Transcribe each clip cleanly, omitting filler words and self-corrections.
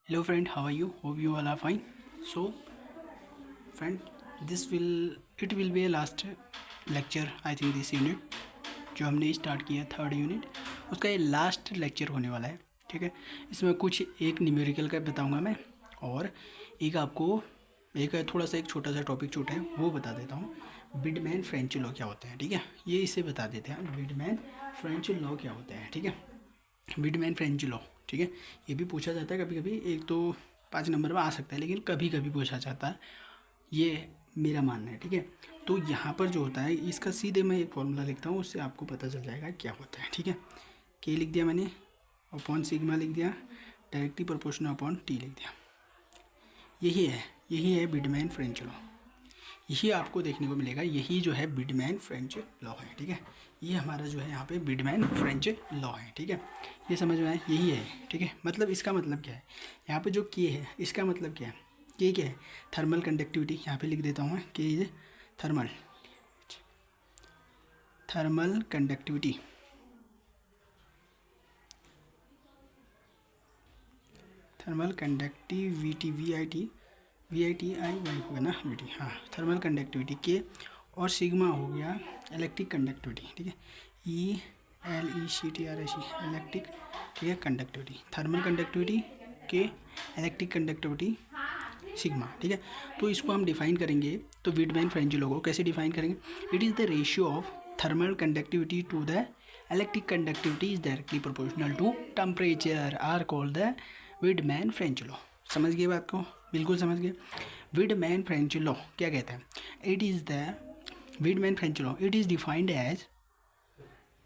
Hello friend, how are you? Hope you all are fine. So friend, it will be a last lecture I think this unit जो हमने start किया third unit उसका ये last lecture होने वाला है। ठीक है, इसमें कुछ एक न्यूमेरिकल का बताऊंगा मैं और एक आपको एक थोड़ा सा एक छोटा सा टॉपिक छूटा है वो बता देता हूँ। बिडमैन फ्रेंच लॉ क्या होता है, ठीक है, ये इसे बता देते हैं। बिडमैन फ्रेंच लॉ क्या होता है, ठीक है, बिडमैन फ्रेंच लॉ। ठीक है, ये भी पूछा जाता है कभी कभी, एक तो 5 नंबर में आ सकता है लेकिन कभी कभी पूछा जाता है, ये मेरा मानना है। ठीक है, तो यहाँ पर जो होता है इसका सीधे मैं एक फॉर्मूला लिखता हूँ, उससे आपको पता चल जाएगा क्या होता है। ठीक है, के लिख दिया मैंने, अपॉन सिग्मा लिख दिया, डायरेक्टली प्रोपोर्शनल अपॉन टी लिख दिया। यही है बिडमैन फ्रेंच लॉ। यही आपको देखने को मिलेगा, यही जो है बिडमैन फ्रेंच लॉ है। ठीक है, ये हमारा जो है यहाँ पे बिडमैन फ्रेंच लॉ है। ठीक है, ये समझ में आए, यही है। ठीक है, मतलब इसका मतलब क्या है, यहाँ पे जो के है इसका मतलब क्या है, के क्या है, थर्मल कंडक्टिविटी। यहाँ पे लिख देता हूँ मैं, K is thermal conductivity. Thermal conductivity V I T I Y होगा ना, वी टी, हाँ, थर्मल कंडक्टिविटी के, और सिग्मा हो गया इलेक्ट्रिक कंडक्टिविटी। ठीक है, E L E C T R S E, electric, ठीक है, conductivity, thermal conductivity K, electric conductivity sigma. ठीक है, तो इसको हम डिफाइन करेंगे, तो बिडमैन फ्रेंच लॉ को कैसे डिफाइन करेंगे, it is the ratio of thermal conductivity to the electric conductivity is directly proportional to temperature are called the Wiedemann Franz law. समझ गए बात को, बिल्कुल समझ गए। बिडमैन फ्रेंच लॉ क्या कहता है, it is the Wiedemann Franz law, it is defined as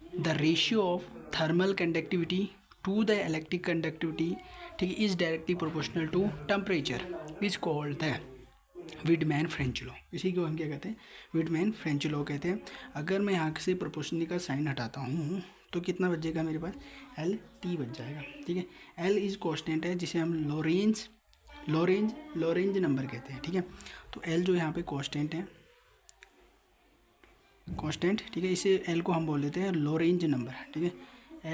the ratio of thermal conductivity to the electric conductivity, ठीक है, is directly proportional to temperature is called the Wiedemann Franz law. इसी को हम क्या कहते हैं, बिडमैन फ्रेंच लॉ कहते हैं। अगर मैं यहाँ से प्रोपोर्शनल का साइन हटाता हूँ तो कितना बचेगा मेरे पास, एल टी बच जाएगा। ठीक है, एल इज कॉन्स्टेंट है जिसे हम लॉरेंज नंबर कहते हैं। ठीक है, तो एल जो यहाँ पे कॉन्स्टेंट है, कांस्टेंट, ठीक है, इसे एल को हम बोल देते हैं लॉरेंज नंबर। ठीक है,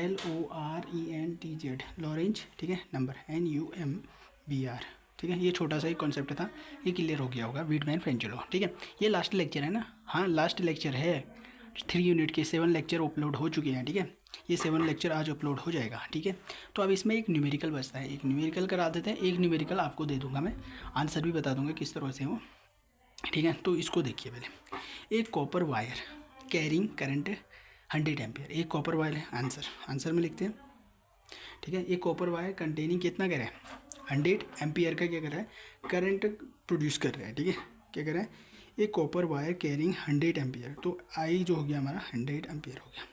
LORENTZ, लॉरेंज, ठीक है, नंबर NUMBR। ठीक है, ये छोटा सा एक कॉन्सेप्ट था, ये क्लियर हो गया होगा, बिडमैन फ्रेंच लॉ। ठीक है, ये लास्ट लेक्चर है ना, हाँ लास्ट लेक्चर है 3 यूनिट के, 7 लेक्चर अपलोड हो चुके हैं। ठीक है, ये 7 लेक्चर आज अपलोड हो जाएगा। ठीक है, तो अब इसमें एक न्यूमेरिकल बचता है, एक न्यूमेरिकल करा देते हैं, एक न्यूमेरिकल आपको दे दूंगा मैं, आंसर भी बता दूंगा किस तरह से हो। ठीक है, तो इसको देखिए पहले, एक copper wire carrying current 100 ampere, एक कॉपर वायर है, आंसर में लिखते हैं। ठीक है, एक कॉपर वायर कंटेनिंग कितना कर रहा है, 100 एम्पियर का क्या कर रहा है, करंट प्रोड्यूस कर रहा है। ठीक है, क्या कर रहा है, एक कॉपर वायर कैरिंग 100 एम्पियर, तो आई जो हो गया हमारा 100 एम्पियर हो गया।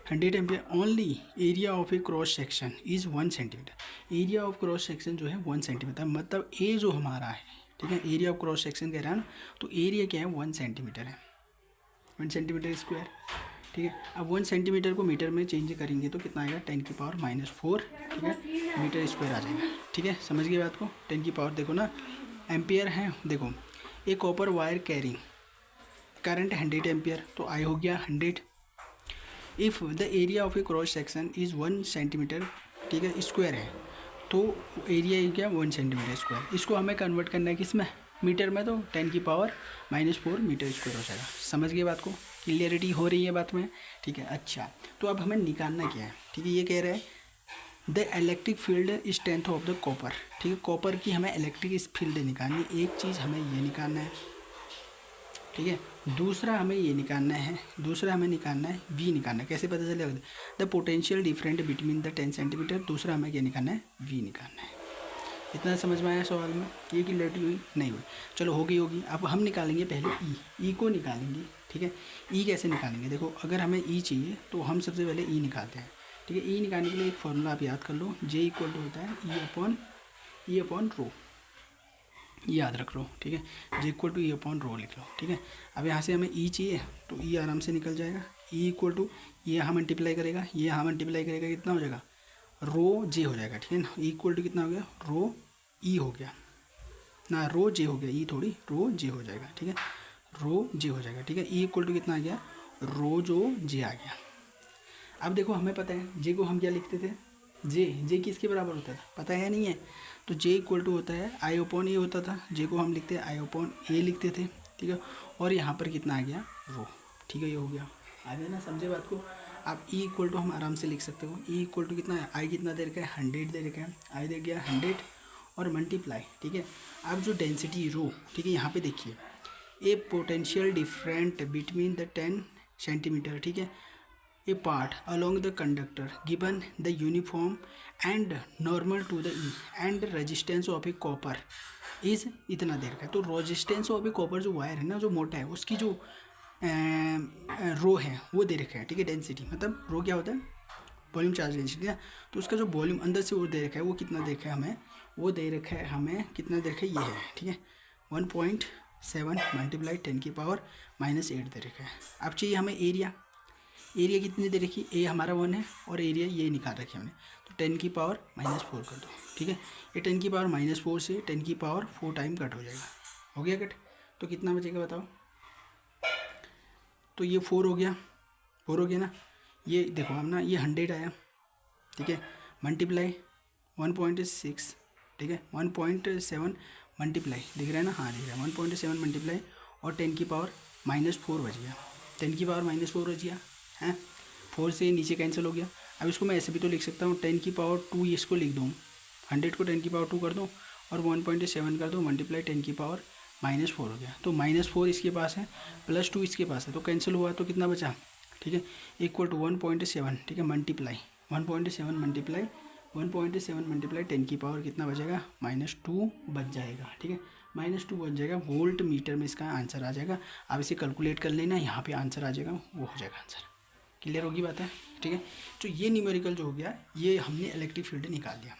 100 ampere, only area of A cross section is 1 centimetre, area of cross section जो है 1 सेंटीमीटर, मतलब ए जो हमारा है, ठीक है, एरिया ऑफ क्रॉस सेक्शन कह रहा है ना, तो एरिया क्या है 1 सेंटीमीटर है, 1 सेंटीमीटर स्क्वायर। ठीक है, अब 1 सेंटीमीटर को मीटर में चेंज करेंगे तो कितना आएगा, 10⁻⁻⁴, ठीक है, मीटर स्क्वायर आ जाएगा। ठीक है, समझ गए बात को, 10 की पावर देखो ना, एम्पियर है, देखो एक copper wire carrying current 100 ampere, तो आई हो गया 100। If the area of A cross section is 1 centimetre, ठीक है, स्क्वायर है, तो एरिया क्या 1 सेंटीमीटर स्क्वायर, इसको हमें कन्वर्ट करना है किस में, मीटर में, तो 10⁻⁻⁴ मीटर स्क्वायर हो जाएगा। समझ गए बात को, क्लियरिटी हो रही है बात में। ठीक है, अच्छा, तो अब हमें निकालना क्या है, ठीक है, ये कह रहा है the electric field strength of the copper. ठीक है, कॉपर की हमें इलेक्ट्रिक फील्ड निकालनी, एक चीज़ हमें ये निकालना है। ठीक है, दूसरा हमें ये निकालना है, दूसरा हमें निकालना है वी निकालना है, कैसे पता चलेगा, the potential different between the 10 centimetre, दूसरा हमें क्या निकालना है, वी निकालना है। इतना समझ में आया सवाल में, ये क्लियरिटी हुई नहीं हुई, चलो होगी। अब हम निकालेंगे पहले ई को निकालेंगे। ठीक है, ई कैसे निकालेंगे, देखो अगर हमें ई चाहिए तो हम सबसे पहले ई निकालते हैं। ठीक है, ई निकालने के लिए एक फॉर्मूला आप याद कर लो, जे इक्वल टू होता है ई अपॉन रो, याद रख लो। ठीक है, J equal to E upon rho लिख लो। ठीक है, अब यहाँ से हमें ई चाहिए तो ई आराम से निकल जाएगा, ई इक्वल टू ये यहाँ मल्टीप्लाई करेगा, ये यहाँ मल्टीप्लाई करेगा, कितना हो जाएगा, रो जे हो जाएगा। ठीक है ना, ई इक्वल टू कितना हो गया, रो ई हो गया ना, रो जे हो गया, ई थोड़ी रो जे हो जाएगा। ठीक है, रो जे हो जाएगा। ठीक है, ई इक्वल टू कितना आ गया, रो जो जे आ गया। अब देखो हमें पता है जे को हम क्या लिखते थे, जे किसके बराबर होता था पता है नहीं है? तो जे इक्वल टू होता है आई ओपॉन ए होता था, जे को हम लिखते हैं आई ओपॉन ए लिखते थे, ठीक है। और यहाँ पर कितना आ गया रो, ठीक है, ये हो गया, आ गया ना, समझे बात को। आप ई इक्वल टू हम आराम से लिख सकते हो, ई इक्वल टू कितना है, आई कितना दे रखा है 100 दे रखा है, आई दे गया 100 और मल्टीप्लाई, ठीक है। अब जो डेंसिटी रो, ठीक है, यहाँ पे देखिए a potential different between the 10 centimetre, ठीक है, a part along the conductor given the uniform and normal to the E and resistance of a copper is इतना देर का। तो रेजिस्टेंस ऑफ ए कॉपर जो वायर है ना, जो मोटा है, उसकी जो रो है वो दे रखा है, ठीक है। डेंसिटी मतलब रो क्या होता है, वॉल्यूम चार्ज डेंसिटी ना। तो उसका जो वॉल्यूम अंदर से वो दे रखा है वो कितना दे रखा है हमें, वो दे रखा है हमें कितना दे रखा है, ये है, ठीक है, 1.7 मल्टीप्लाई 10⁻⁻8 दे रखा है। अब चाहिए हमें एरिया, एरिया कितनी दे रखी, ए हमारा 1 है और एरिया ये निकाल रखी हमने, तो 10⁻⁻4 कर दो, ठीक है। ये 10⁻⁻4 से 10⁻4 टाइम कट हो जाएगा, हो गया कट। तो कितना बचेगा बताओ, तो ये 4 हो गया, 4 हो गया ना। ये देखो हम ना, ये 100 आया, ठीक है, मल्टीप्लाई 1.6, ठीक है, 1.7 मल्टीप्लाई, दिख रहा है ना, हाँ दिख रहा है, 1.7 मल्टीप्लाई और 10⁻⁻4 बच गया, 10⁻⁻4 बच गया है। 4 से नीचे कैंसिल हो गया। अब इसको मैं ऐसे भी तो लिख सकता हूँ 10⁻2 इसको लिख दूँ, 100 को 10⁻2 कर दूँ और 1.7 कर दूँ मल्टीप्लाई 10⁻⁻4 हो गया। तो -4 इसके पास है, +2 इसके पास है, तो कैंसिल हुआ तो कितना बचा, ठीक है, इक्वल टू 1.7, ठीक है, मल्टीप्लाई 1.7 मल्टीप्लाई 1.7 मल्टीप्लाई 10 की पावर कितना बचेगा, -2 बच जाएगा, ठीक है, -2 बच जाएगा। वोल्ट मीटर में इसका आंसर आ जाएगा। आप इसे कैलकुलेट कर लेना, यहाँ पे आंसर आ जाएगा, वो हो जाएगा आंसर। क्लियर होगी बात है, ठीक है। तो ये न्यूमेरिकल जो हो गया, ये हमने इलेक्ट्रिक फील्ड निकाल दिया,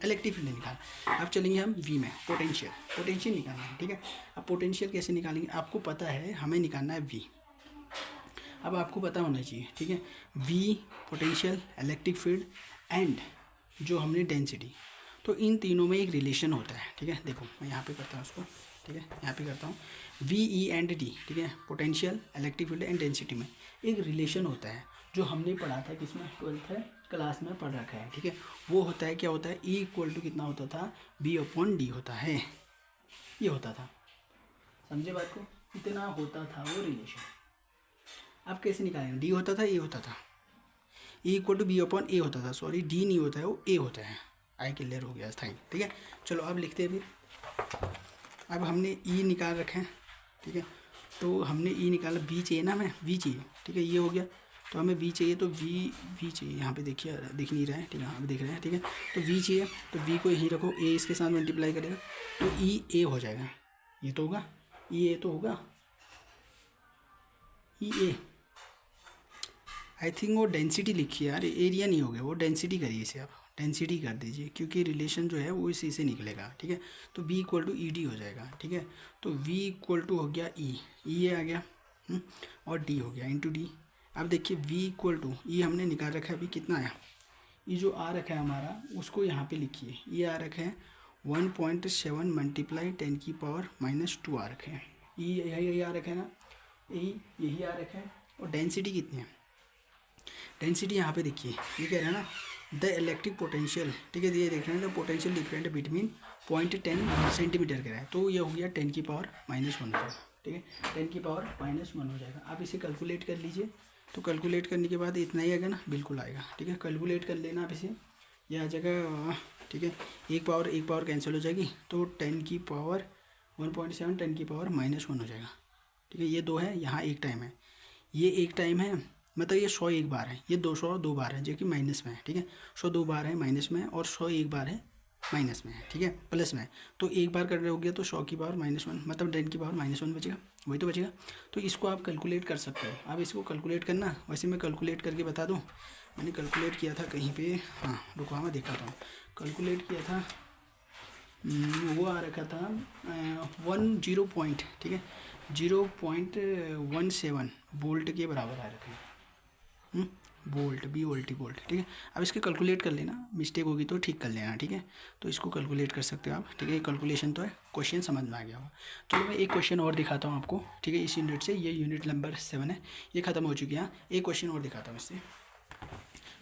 इलेक्ट्रिक फील्ड निकाल। अब चलेंगे हम वी में, पोटेंशियल निकालना है, ठीक है। अब पोटेंशियल कैसे निकालेंगे, आपको पता है हमें निकालना है वी। अब आपको पता होना चाहिए, ठीक है, V potential, electric field and जो हमने डेंसिटी, तो इन तीनों में एक रिलेशन होता है, ठीक है। देखो मैं यहाँ पे करता हूँ उसको, ठीक है, यहाँ पे करता हूँ वी ई एंड डी, ठीक है, potential, electric field and density में एक रिलेशन होता है जो हमने पढ़ा था किसमें, 12th क्लास में पढ़ रखा है, ठीक है। वो होता है, क्या होता है, ई इक्वल टू कितना होता था, बी अपॉन डी होता है, ये होता था, समझे बात को, इतना होता था वो रिलेशन। अब कैसे निकालेंगे, डी होता था, ए होता था, E equal to B upon A होता था, सॉरी डी नहीं होता है, वो ए होता है, आई क्लियर हो गया था, ठीक है। चलो अब लिखते हैं फिर। अब हमने ई निकाल रखे हैं, ठीक है, तो हमने ई निकाला, वी चाहिए ना हमें, वी चाहिए, ठीक है, ये हो गया। तो हमें वी चाहिए, तो वी चाहिए, यहाँ पे देखिए दिख नहीं रहा है, ठीक है, हाँ दिख रहा है, ठीक है। तो वी चाहिए, तो वी को यहीं रखो, ए इसके साथ मल्टीप्लाई करेगा तो ई ए हो जाएगा, ये तो होगा, ई ए तो होगा, ई ए, आई थिंक वो डेंसिटी लिखी है यार, एरिया नहीं हो गया, वो डेंसिटी करिए इसे, आप डेंसिटी कर दीजिए, क्योंकि रिलेशन जो है वो इसी से निकलेगा, ठीक है। तो v equal to E D हो जाएगा, ठीक है। तो v इक्वल टू हो गया ई ए आ गया, और d हो गया इंटू डी। अब देखिए v इक्वल टू ई हमने निकाल रखा है, अभी कितना आया, ये जो आ रखा है हमारा, उसको यहाँ पे लिखिए, ये आ रखा है 1.7 मल्टीप्लाई 10⁻⁻2 आ रखे हैं, यही आ रखा है ना, यही आ रखा है। और डेंसिटी कितनी है, डेंसिटी यहाँ पे देखिए, ये कह रहा है ना द इलेक्ट्रिक पोटेंशियल, ठीक है, ये देख रहे हैं the potential different between 0.10 centimetre कह रहा है, तो ये हो गया 10⁻⁻1 हो जाएगा, ठीक है, 10⁻⁻1 हो जाएगा। आप इसे कैलकुलेट कर लीजिए, तो कैलकुलेट करने के बाद इतना ही आएगा ना, बिल्कुल आएगा, ठीक है, कैलकुलेट कर लेना आप इसे, ये आ जाएगा, ठीक है, एक पावर कैंसिल हो जाएगी, तो 10⁻1.7 10⁻⁻1 हो जाएगा, ठीक है। ये 2 है, यहाँ एक टाइम है, ये एक टाइम है, मतलब ये 100 एक बार है, ये 200 2 बार है, जो कि माइनस में है, ठीक है, 100 2 बार है माइनस में, और 100 एक बार है माइनस में है, ठीक है, प्लस में। तो एक बार कर रहे हो गया तो 100 की पावर -1, मतलब 10 की पावर -1 बचेगा, वही तो बचेगा। तो इसको आप कैलकुलेट कर सकते हो, आप इसको कैलकुलेट करना, वैसे मैं कैलकुलेट करके बता दूँ, मैंने कैलकुलेट किया था कहीं पे, हाँ रुको, मैं दिखाता हूँ, कैलकुलेट किया था, वो आ रखा था 10 पॉइंट, ठीक है, 0.17 वोल्ट के बराबर आ रखा है, वोल्ट, बी वोल्टी वोल्ट, ठीक है। अब इसके कैलकुलेट कर लेना, मिस्टेक होगी तो ठीक कर लेना, ठीक है। तो इसको कैलकुलेट कर सकते हो आप, ठीक है, कैलकुलेशन तो है, क्वेश्चन समझ में आ गया होगा। चलो मैं एक क्वेश्चन और दिखाता हूँ आपको, ठीक है, इस यूनिट से, ये यूनिट नंबर 7 है, ये खत्म हो चुकी है। एक क्वेश्चन और दिखाता हूँ इससे,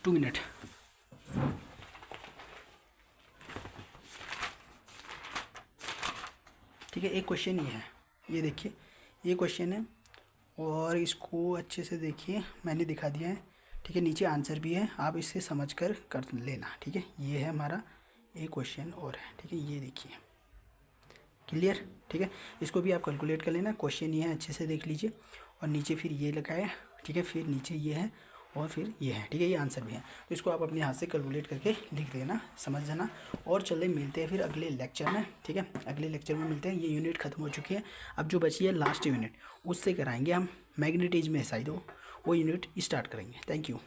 2 मिनट। ठीक है। एक क्वेश्चन ये है, ये देखिए ये क्वेश्चन है और इसको अच्छे से देखिए, मैंने दिखा दिया है। ठीक है, नीचे आंसर भी है, आप इसे समझ कर लेना। ठीक है, ये है हमारा एक क्वेश्चन और है। ठीक है, ये देखिए, क्लियर। ठीक है, इसको भी आप कैलकुलेट कर लेना। क्वेश्चन ये है, अच्छे से देख लीजिए। और नीचे फिर ये लिखा है, ठीक है, फिर नीचे ये है और फिर ये है। ठीक है, ये आंसर भी है, तो इसको आप अपने हाथ से कैलकुलेट करके लिख देना, समझ जाना। और चले मिलते हैं फिर अगले लेक्चर में। ठीक है, अगले लेक्चर में मिलते हैं। ये यूनिट खत्म हो चुकी है, अब जो बची है लास्ट यूनिट, उससे कराएंगे हम मैग्नेटिज्म में शायद वो यूनिट स्टार्ट करेंगे। Thank you.